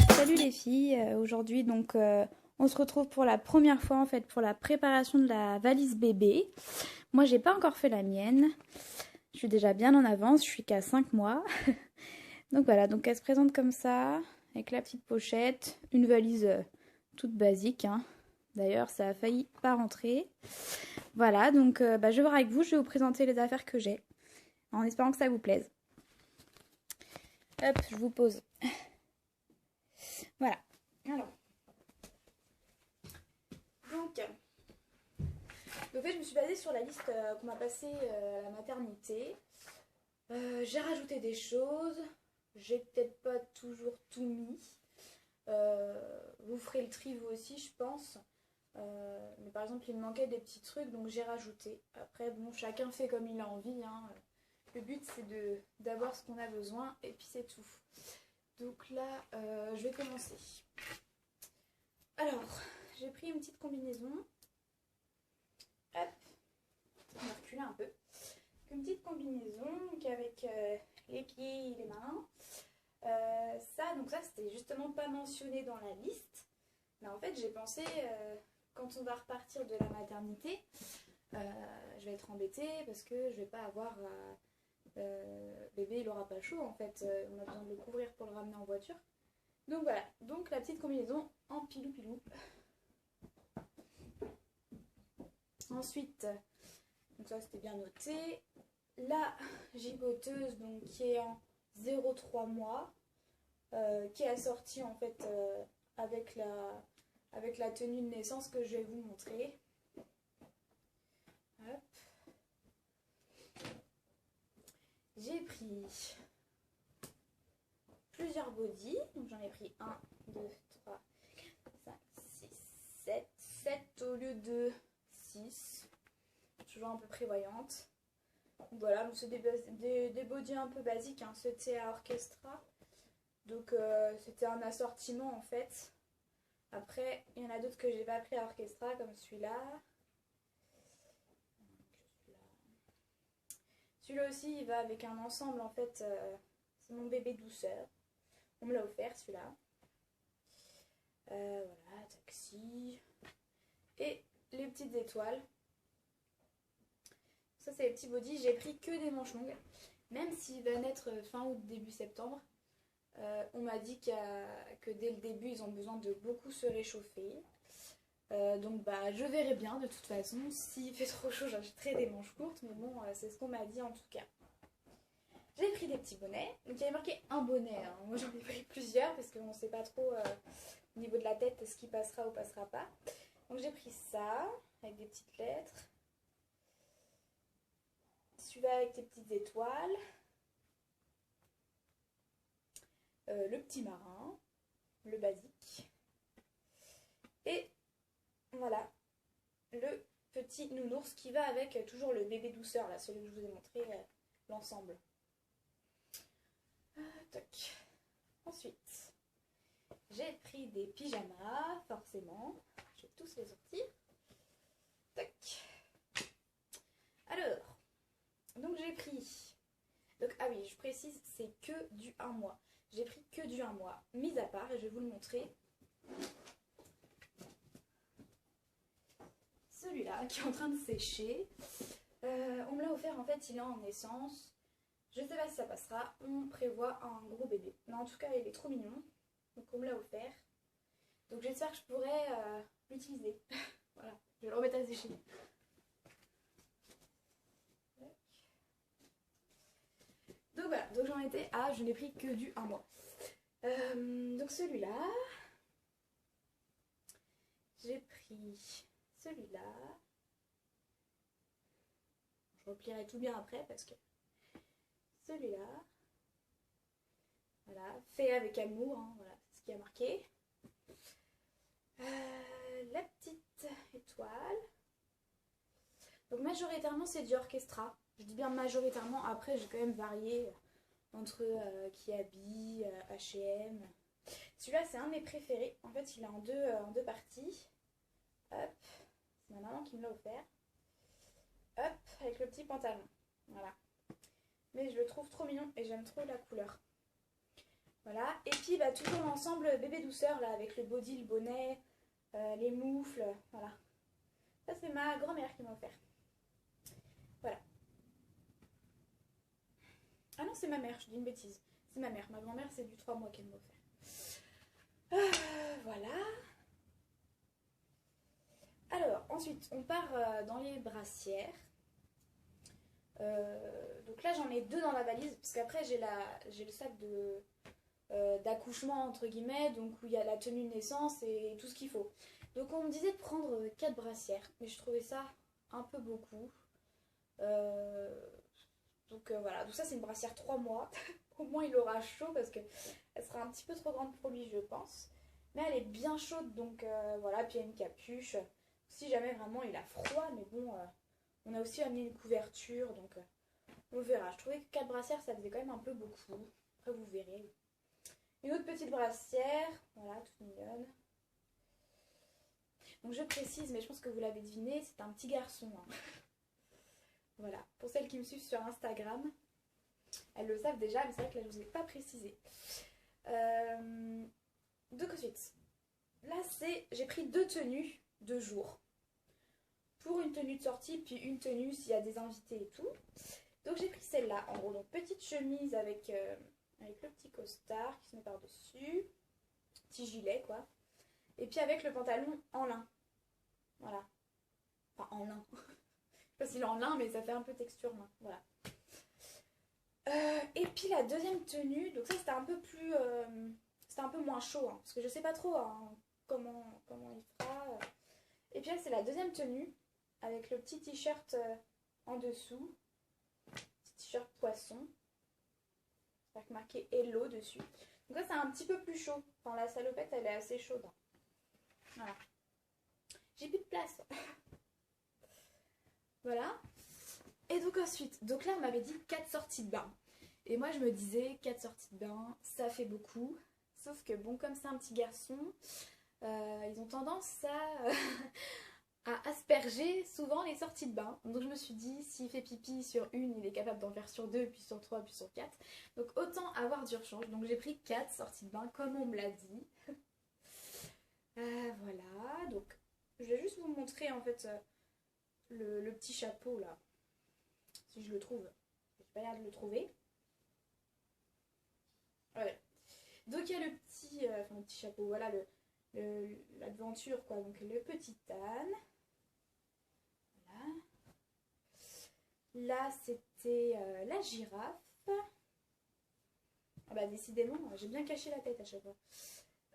Salut les filles, aujourd'hui donc on se retrouve pour la première fois en fait pour la préparation de la valise bébé. Moi j'ai pas encore fait la mienne, je suis déjà bien en avance, je suis qu'à 5 mois. Donc voilà, donc elle se présente comme ça, avec la petite pochette, une valise toute basique, hein. D'ailleurs ça a failli pas rentrer. Voilà, donc je vais voir avec vous, je vais vous présenter les affaires que j'ai, en espérant que ça vous plaise. Hop, je vous pose. Voilà. Alors. Donc, en fait, je me suis basée sur la liste qu'on m'a passée à la maternité. J'ai rajouté des choses. J'ai peut-être pas toujours tout mis. Vous ferez le tri vous aussi, je pense. Mais par exemple, il me manquait des petits trucs, donc j'ai rajouté. Après, bon, chacun fait comme il a envie, hein. Le but, c'est d'avoir ce qu'on a besoin, et puis c'est tout. Donc là, je vais commencer. Alors, j'ai pris une petite combinaison. Hop, on va reculer un peu. Une petite combinaison avec les pieds et les mains. Donc ça, c'était justement pas mentionné dans la liste. Mais en fait, j'ai pensé, quand on va repartir de la maternité, je vais être embêtée parce que je vais pas avoir... bébé, il aura pas chaud en fait. On a besoin de le couvrir pour le ramener en voiture. Donc voilà, donc la petite combinaison en pilou-pilou. Ensuite, donc ça c'était bien noté. La gigoteuse donc qui est en 0,3 mois, qui est assortie en fait avec la tenue de naissance que je vais vous montrer. Hop. J'ai pris plusieurs bodys, donc j'en ai pris 1, 2, 3, 5, 6, 7, 7 au lieu de 6, toujours un peu prévoyante. Voilà, c'est des bodys un peu basiques, hein. C'était à Orchestra, donc c'était un assortiment en fait. Après, il y en a d'autres que j'ai pas pris à Orchestra, comme celui-là. Celui-là aussi, il va avec un ensemble en fait, c'est mon bébé douceur. On me l'a offert celui-là. Voilà, taxi. Et les petites étoiles. Ça, c'est les petits bodys. J'ai pris que des manches longues. Même s'il va naître fin août, début septembre, on m'a dit que dès le début, ils ont besoin de beaucoup se réchauffer. Donc je verrai bien de toute façon. S'il fait trop chaud, j'achèterai des manches courtes. Mais bon, c'est ce qu'on m'a dit en tout cas. J'ai pris des petits bonnets. Donc il y avait marqué un bonnet, hein. Moi j'en ai pris plusieurs parce qu'on ne sait pas trop au niveau de la tête ce qui passera ou passera pas. Donc j'ai pris ça avec des petites lettres. Celui-là avec des petites étoiles. Le petit marin. Le basique. Et voilà. Le petit nounours qui va avec toujours le bébé douceur, là, celui que je vous ai montré, l'ensemble. Toc. Ensuite, j'ai pris des pyjamas, forcément. Je vais tous les sortir. Toc. Alors, donc j'ai pris... Donc, ah oui, je précise, c'est que du 1 mois. J'ai pris que du 1 mois, mis à part, et je vais vous le montrer. Celui-là, qui est en train de sécher. On me l'a offert, en fait, il est en essence. Je ne sais pas si ça passera. On prévoit un gros bébé. Mais en tout cas, il est trop mignon. Donc, on me l'a offert. Donc, j'espère que je pourrai l'utiliser. Voilà, je vais le remettre à sécher. Donc, voilà. Donc, j'en étais à... Je n'ai pris que du 1 mois. Donc, celui-là. J'ai pris celui-là. Je replierai tout bien après parce que... Celui-là. Voilà, fait avec amour, hein, voilà, c'est ce qui a marqué. La petite étoile. Donc majoritairement c'est du Orchestra. Je dis bien majoritairement, après j'ai quand même varié entre Kiabi, H&M. Celui-là c'est un de mes préférés. En fait il est en deux parties. Hop, c'est ma maman qui me l'a offert. Hop, avec le petit pantalon. Voilà, mais je le trouve trop mignon et j'aime trop la couleur. Voilà, et puis bah, toujours l'ensemble bébé douceur là, avec le body, le bonnet, les moufles, voilà. Ça c'est ma grand-mère qui m'a offert. Voilà. Ah non, c'est ma mère, je dis une bêtise. C'est ma mère, ma grand-mère c'est du 3 mois qu'elle m'a offert. Voilà. Alors, ensuite, on part dans les brassières. Donc là, j'en ai 2 dans la valise, parce qu'après, j'ai le sac d'accouchement, entre guillemets, donc où il y a la tenue de naissance et tout ce qu'il faut. Donc on me disait de prendre 4 brassières, mais je trouvais ça un peu beaucoup. Donc voilà, donc ça c'est une brassière 3 mois. Au moins il aura chaud parce qu'elle sera un petit peu trop grande pour lui, je pense. Mais elle est bien chaude, donc voilà, puis il y a une capuche. Si jamais vraiment il a froid, mais bon, on a aussi amené une couverture, donc on verra. Je trouvais que 4 brassières ça faisait quand même un peu beaucoup. Après vous verrez. Une autre petite brassière, voilà, toute mignonne. Donc je précise, mais je pense que vous l'avez deviné, c'est un petit garçon. Hein. Voilà, pour celles qui me suivent sur Instagram, elles le savent déjà, mais c'est vrai que là je ne vous ai pas précisé. Donc ensuite, là j'ai pris 2 tenues de jour. Pour une tenue de sortie, puis une tenue s'il y a des invités et tout. Donc j'ai pris celle-là, en gros, donc petite chemise avec le petit costard qui se met par-dessus, petit gilet quoi. Et puis avec le pantalon en lin. Voilà. Enfin en lin. Je sais pas s'il est en lin, mais ça fait un peu texture main. Voilà. Et puis la deuxième tenue, donc ça c'était un peu plus. C'était un peu moins chaud, hein, parce que je sais pas trop hein, comment il fera. Et puis là c'est la deuxième tenue, avec le petit t-shirt en dessous. Petit t-shirt poisson. Avec marqué Hello dessus. Donc là c'est un petit peu plus chaud. Enfin la salopette elle est assez chaude. Hein. Voilà. J'ai plus de place. Voilà. Et donc ensuite, donc là on m'avait dit 4 sorties de bain. Et moi je me disais 4 sorties de bain, ça fait beaucoup. Sauf que bon, comme c'est un petit garçon, ils ont tendance à asperger souvent les sorties de bain. Donc je me suis dit, s'il fait pipi sur une, il est capable d'en faire sur 2, puis sur 3, puis sur 4. Donc autant avoir du rechange. Donc j'ai pris 4 sorties de bain comme on me l'a dit. Voilà, donc je vais juste vous montrer en fait le petit chapeau là. Si je le trouve. J'ai pas l'air de le trouver. Ouais. Donc il y a le petit chapeau, voilà l'aventure quoi. Donc le petit âne. Voilà. Là c'était la girafe. Ah bah décidément, j'ai bien caché la tête à chaque fois.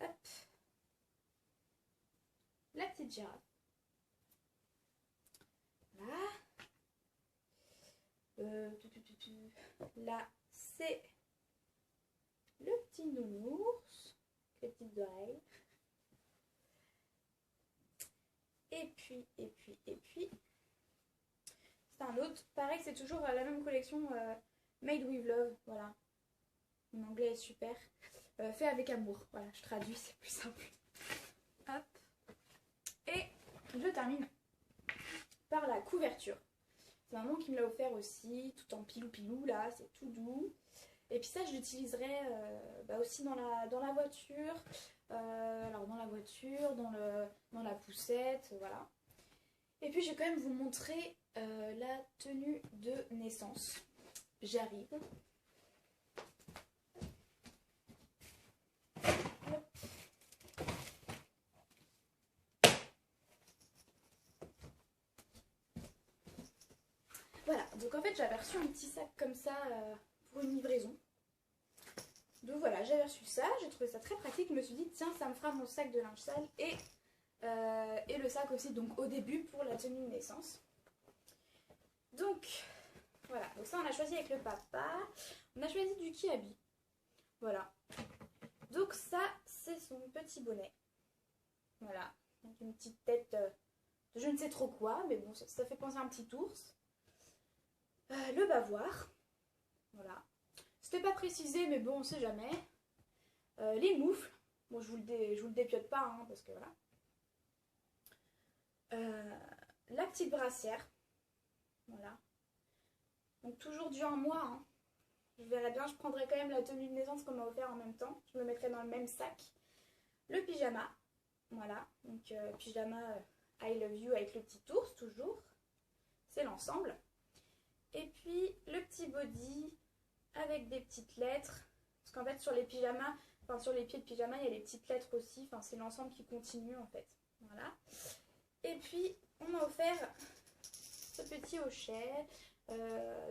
Hop. La petite girafe. Voilà. Là c'est le petit nounours, les petites oreilles. Et puis, c'est un autre. Pareil, c'est toujours la même collection Made with Love. Voilà. Mon anglais est super. Fait avec amour. Voilà, je traduis, c'est plus simple. Hop. Et je termine par la couverture. C'est maman qui me l'a offert aussi, tout en pilou-pilou, là, c'est tout doux. Et puis ça, je l'utiliserai aussi dans la voiture. Alors dans la voiture, dans la poussette, voilà. Et puis je vais quand même vous montrer la tenue de naissance. J'arrive. Voilà, donc en fait j'avais reçu un petit sac comme ça pour une livraison. Donc voilà, j'avais reçu ça, j'ai trouvé ça très pratique. Je me suis dit, tiens, ça me fera mon sac de linge sale et le sac aussi, donc au début pour la tenue de naissance. Donc voilà, donc ça on a choisi avec le papa. On a choisi du Kiabi. Voilà. Donc ça, c'est son petit bonnet. Voilà, donc une petite tête de je ne sais trop quoi, mais bon, ça fait penser à un petit ours. Le bavoir. Voilà. C'était pas précisé, mais bon, on sait jamais. Les moufles. Bon, je vous le dépiote pas, hein, parce que voilà. La petite brassière. Voilà. Donc toujours du 1 mois. Hein. Je verrai bien, je prendrai quand même la tenue de naissance qu'on m'a offert en même temps. Je me mettrai dans le même sac. Le pyjama, voilà. Donc pyjama I love you avec le petit ours toujours. C'est l'ensemble. Et puis le petit body avec des petites lettres. Parce qu'en fait sur les pyjamas, enfin sur les pieds de pyjama, il y a les petites lettres aussi. Enfin c'est l'ensemble qui continue en fait. Voilà. Et puis on m'a offert ce petit hochet.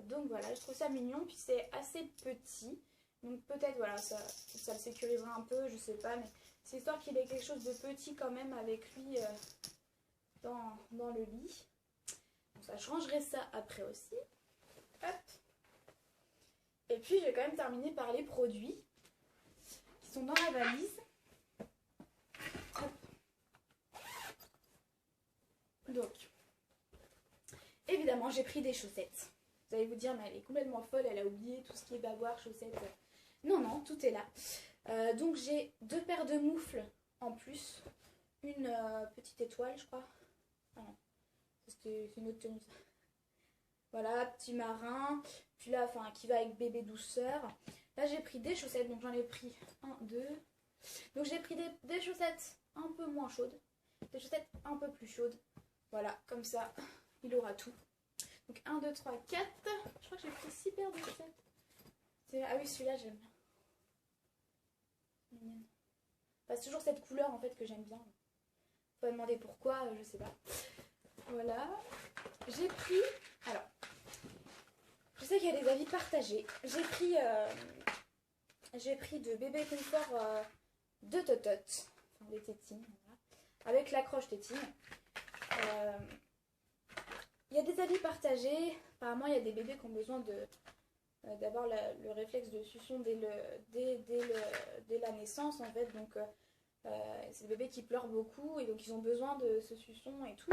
Donc voilà, je trouve ça mignon. Puis c'est assez petit. Donc peut-être voilà, ça le sécurisera un peu, je sais pas. Mais c'est histoire qu'il ait quelque chose de petit quand même avec lui dans le lit. Donc ça, je rangerai ça après aussi. Hop. Et puis je vais quand même terminer par les produits qui sont dans la valise. Hop. Donc, évidemment, j'ai pris des chaussettes. Vous allez vous dire, mais elle est complètement folle, elle a oublié tout ce qui est bavoir, chaussettes. Non, non, tout est là. Donc j'ai 2 paires de moufles en plus. Une petite étoile, je crois. Ah non, c'est une autre tenue. Voilà, petit marin. Puis là, enfin, qui va avec bébé douceur. Là, j'ai pris des chaussettes, donc j'en ai pris 1, 2. Donc j'ai pris des chaussettes un peu moins chaudes. Des chaussettes un peu plus chaudes. Voilà, comme ça, il aura tout. Donc 1, 2, 3, 4. Je crois que j'ai pris 6 paires de chaussettes. Ah oui, celui-là, j'aime bien. Mignonne. Enfin, c'est toujours cette couleur en fait que j'aime bien. Faut me demander pourquoi, je sais pas. Voilà. J'ai pris. Alors, je sais qu'il y a des avis partagés. J'ai pris de bébé confort de Totote. Enfin, des tétines. Voilà. Avec l'accroche tétine. Il y a des avis partagés. Apparemment, il y a des bébés qui ont besoin d'avoir le réflexe de succion dès la naissance en fait. Donc, c'est des bébés qui pleurent beaucoup et donc ils ont besoin de ce succion et tout.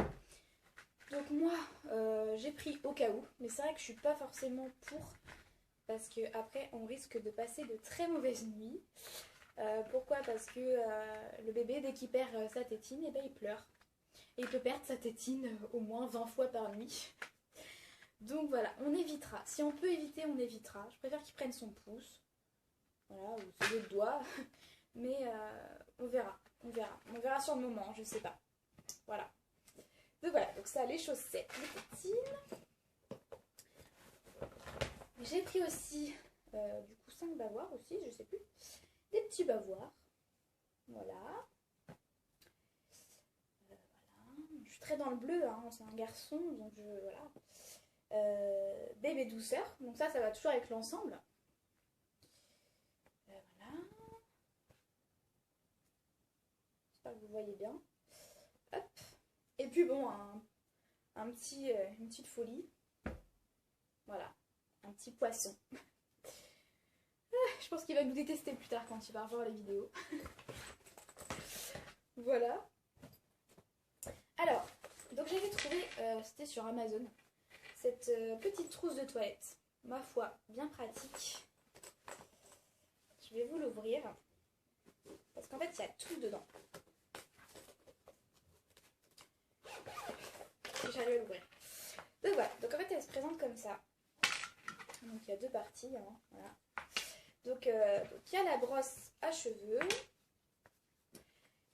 Donc moi, j'ai pris au cas où, mais c'est vrai que je suis pas forcément pour, parce que après on risque de passer de très mauvaises nuits. Pourquoi? Parce que le bébé, dès qu'il perd sa tétine, et ben, il pleure. Et il peut perdre sa tétine au moins 20 fois par nuit. Donc voilà, on évitera. Si on peut éviter, on évitera. Je préfère qu'il prenne son pouce. Voilà, ou ses autres doigts. Mais on verra. On verra sur le moment, je sais pas. Voilà. Donc voilà, donc ça, les chaussettes, les tétines. J'ai pris aussi, du coup, 5 bavoirs aussi, je sais plus. Des petits bavoirs. Voilà. Je suis très dans le bleu, hein, c'est un garçon, donc voilà. Bébé douceur, donc ça va toujours avec l'ensemble. Voilà. J'espère que vous voyez bien. Hop. Et puis bon, une petite folie. Voilà, un petit poisson. Je pense qu'il va nous détester plus tard quand il va revoir les vidéos. Voilà. Alors, donc j'avais trouvé, c'était sur Amazon, cette petite trousse de toilette. Ma foi, bien pratique. Je vais vous l'ouvrir. Parce qu'en fait, il y a tout dedans. J'arrive à l'ouvrir. Donc voilà, donc en fait, elle se présente comme ça. Donc il y a 2 parties, hein, voilà. Donc il y a la brosse à cheveux.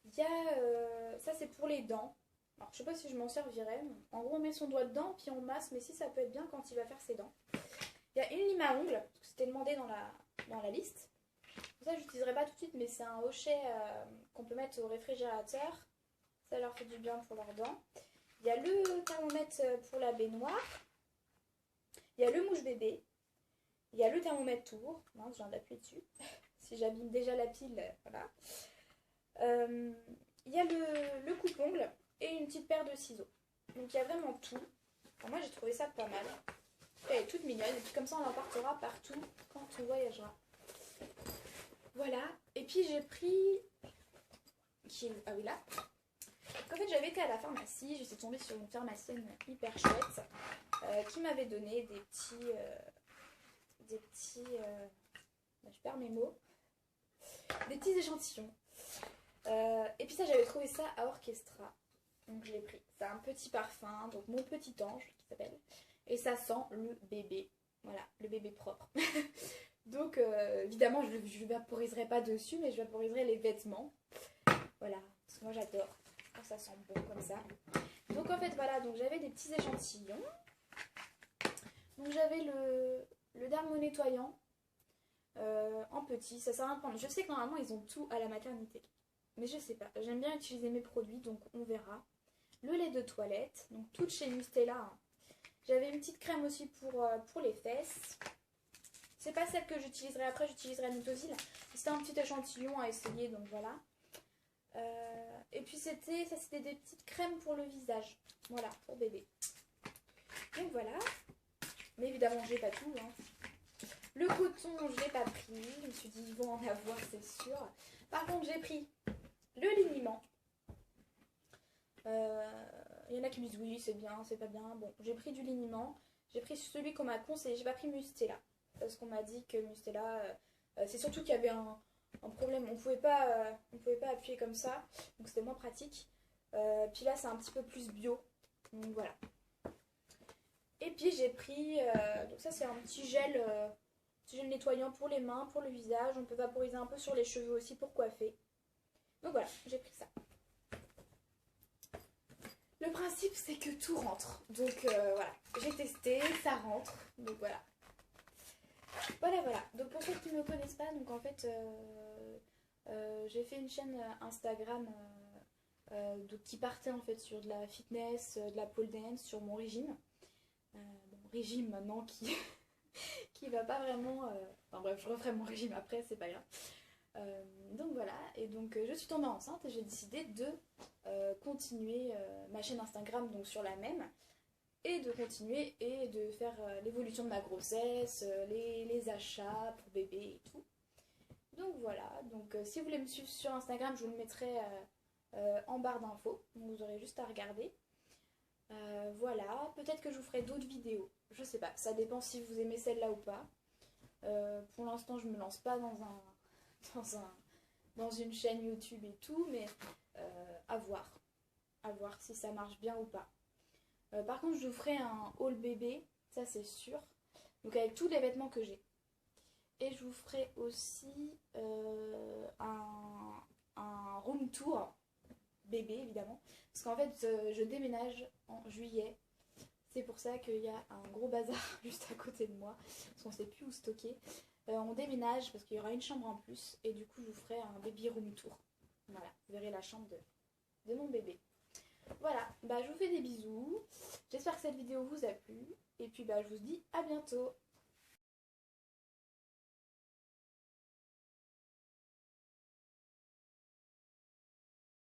Il y a, ça c'est pour les dents. Alors je sais pas si je m'en servirais. En gros on met son doigt dedans puis on masse, mais si ça peut être bien quand il va faire ses dents. Il y a une lime à ongles, parce que c'était demandé dans la liste. Ça je l'utiliserai pas tout de suite, mais c'est un hochet qu'on peut mettre au réfrigérateur. Ça leur fait du bien pour leurs dents. Il y a le thermomètre pour la baignoire. Il y a le mouche bébé. Il y a le thermomètre tour. Non, je viens d'appuyer dessus. Si j'abîme déjà la pile, voilà. Il y a le coupe-ongle et une petite paire de ciseaux. Donc il y a vraiment tout. Alors, moi j'ai trouvé ça pas mal. Elle est toute mignonne et puis comme ça on l'emportera partout quand on voyagera. Voilà. Et puis j'ai pris... Ah oui là. En fait j'avais été à la pharmacie. Je suis tombée sur une pharmacienne hyper chouette qui m'avait donné des petits... je perds mes mots. Des petits échantillons. Et puis ça j'avais trouvé ça à Orchestra. Donc je l'ai pris. C'est un petit parfum, donc mon petit ange qui s'appelle. Et ça sent le bébé. Voilà, le bébé propre. Donc évidemment je vaporiserai pas dessus, mais je vaporiserai les vêtements. Voilà, parce que moi j'adore quand ça sent bon comme ça. Donc en fait voilà, donc j'avais des petits échantillons. Donc j'avais le dermo nettoyant en petit, ça sert à rien de prendre. Je sais que normalement ils ont tout à la maternité, mais je sais pas, j'aime bien utiliser mes produits, donc on verra. Le lait de toilette, donc toute chez Mustela. Hein. J'avais une petite crème aussi pour les fesses. C'est pas celle que j'utiliserai après, j'utiliserai la Nutosil. C'était un petit échantillon à essayer, donc voilà. Et puis c'était des petites crèmes pour le visage. Voilà, pour bébé. Donc voilà. Mais évidemment, j'ai pas tout. Hein. Le coton, je l'ai pas pris. Je me suis dit, ils vont en avoir, c'est sûr. Par contre, j'ai pris le liniment. Il y en a qui me disent oui, c'est bien, c'est pas bien. Bon, j'ai pris du liniment. J'ai pris celui qu'on m'a conseillé. J'ai pas pris Mustela. Parce qu'on m'a dit que Mustela, c'est surtout qu'il y avait un problème. On pouvait pas appuyer comme ça. Donc c'était moins pratique. Puis là, c'est un petit peu plus bio. Donc voilà. Et puis j'ai pris, donc ça c'est un petit gel nettoyant pour les mains, pour le visage. On peut vaporiser un peu sur les cheveux aussi pour coiffer. Donc voilà, j'ai pris ça. Le principe c'est que tout rentre. Donc voilà, j'ai testé, ça rentre. Donc voilà. Voilà. Donc pour ceux qui ne me connaissent pas, donc en fait j'ai fait une chaîne Instagram donc, qui partait en fait sur de la fitness, de la pole dance, sur mon régime. Régime maintenant qui va pas vraiment... Enfin bref, je referai mon régime après, c'est pas grave. Donc voilà, et donc je suis tombée enceinte et j'ai décidé de continuer ma chaîne Instagram donc sur la même et de continuer et de faire l'évolution de ma grossesse, les achats pour bébé et tout. Donc voilà, donc si vous voulez me suivre sur Instagram, je vous le mettrai en barre d'infos, donc vous aurez juste à regarder. Voilà, peut-être que je vous ferai d'autres vidéos, je sais pas, ça dépend si vous aimez celle-là ou pas. Pour l'instant, je me lance pas dans une chaîne YouTube et tout, mais à voir si ça marche bien ou pas. Par contre, je vous ferai un haul bébé, ça c'est sûr, donc avec tous les vêtements que j'ai. Et je vous ferai aussi un room tour bébé évidemment, parce qu'en fait je déménage en juillet. C'est pour ça qu'il y a un gros bazar juste à côté de moi, parce qu'on ne sait plus où stocker. On déménage parce qu'il y aura une chambre en plus, et du coup je vous ferai un baby room tour. Voilà, vous verrez la chambre de mon bébé. Voilà, bah je vous fais des bisous. J'espère que cette vidéo vous a plu, et puis bah je vous dis à bientôt.